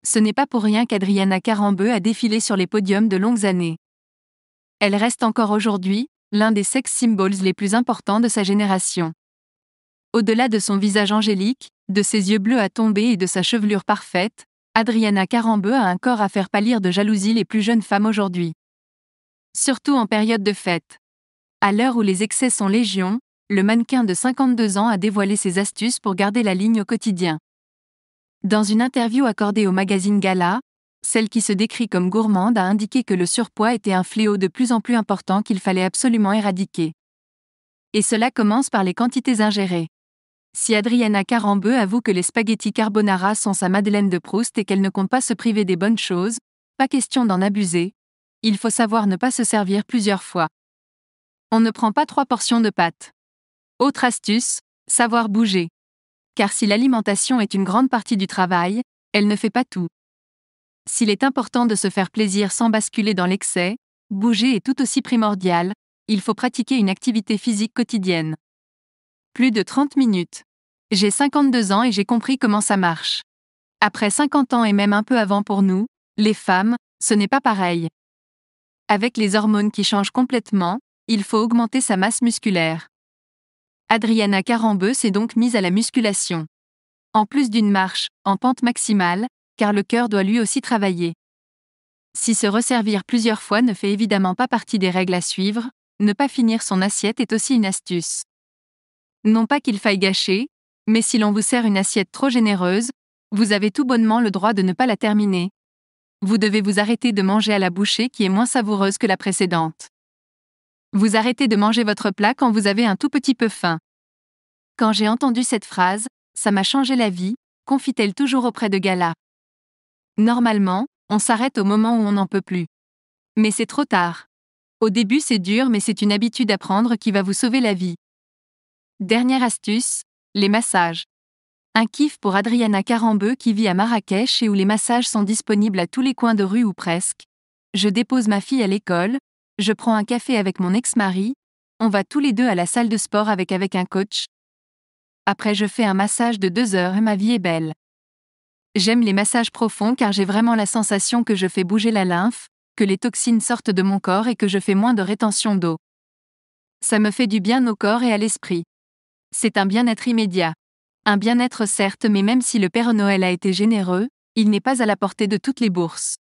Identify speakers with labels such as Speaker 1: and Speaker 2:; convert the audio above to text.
Speaker 1: Ce n'est pas pour rien qu'Adriana Karembeu a défilé sur les podiums de longues années. Elle reste encore aujourd'hui l'un des sex symbols les plus importants de sa génération. Au-delà de son visage angélique, de ses yeux bleus à tomber et de sa chevelure parfaite, Adriana Karembeu a un corps à faire pâlir de jalousie les plus jeunes femmes aujourd'hui. Surtout en période de fête. À l'heure où les excès sont légion, le mannequin de 52 ans a dévoilé ses astuces pour garder la ligne au quotidien. Dans une interview accordée au magazine Gala, celle qui se décrit comme gourmande a indiqué que le surpoids était un fléau de plus en plus important qu'il fallait absolument éradiquer. Et cela commence par les quantités ingérées. Si Adriana Karembeu avoue que les spaghettis carbonara sont sa Madeleine de Proust et qu'elle ne compte pas se priver des bonnes choses, pas question d'en abuser, il faut savoir ne pas se servir plusieurs fois. On ne prend pas 3 portions de pâtes. Autre astuce, savoir bouger. Car si l'alimentation est une grande partie du travail, elle ne fait pas tout. S'il est important de se faire plaisir sans basculer dans l'excès, bouger est tout aussi primordial, il faut pratiquer une activité physique quotidienne. Plus de 30 minutes. J'ai 52 ans et j'ai compris comment ça marche. Après 50 ans et même un peu avant pour nous, les femmes, ce n'est pas pareil. Avec les hormones qui changent complètement, il faut augmenter sa masse musculaire. Adriana Karembeu s'est donc mise à la musculation. En plus d'une marche, en pente maximale, car le cœur doit lui aussi travailler. Si se resservir plusieurs fois ne fait évidemment pas partie des règles à suivre, ne pas finir son assiette est aussi une astuce. Non pas qu'il faille gâcher, mais si l'on vous sert une assiette trop généreuse, vous avez tout bonnement le droit de ne pas la terminer. Vous devez vous arrêter de manger à la bouchée qui est moins savoureuse que la précédente. Vous arrêtez de manger votre plat quand vous avez un tout petit peu faim. Quand j'ai entendu cette phrase, ça m'a changé la vie, confie-t-elle toujours auprès de Gala. Normalement, on s'arrête au moment où on n'en peut plus. Mais c'est trop tard. Au début c'est dur mais c'est une habitude à prendre qui va vous sauver la vie. Dernière astuce, les massages. Un kiff pour Adriana Karembeu qui vit à Marrakech et où les massages sont disponibles à tous les coins de rue ou presque. Je dépose ma fille à l'école, je prends un café avec mon ex-mari, on va tous les deux à la salle de sport avec un coach. Après je fais un massage de 2 heures et ma vie est belle. J'aime les massages profonds car j'ai vraiment la sensation que je fais bouger la lymphe, que les toxines sortent de mon corps et que je fais moins de rétention d'eau. Ça me fait du bien au corps et à l'esprit. C'est un bien-être immédiat. Un bien-être certes mais même si le Père Noël a été généreux, il n'est pas à la portée de toutes les bourses.